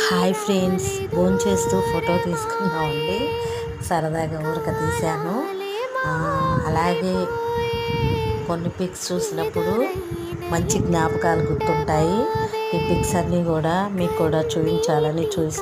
Hi friends, భోంచేస్తూ photo తీసుకున్నామండి. సరదాగా ఊరక తీశాను. అలాగే కొన్ని పిక్స్ చూసినప్పుడు మంచి జ్ఞాపకాలు గుర్తుంటాయి. ఈ పిక్స్ అన్నీ కూడా మీకు కూడా చూపించాలని చూసి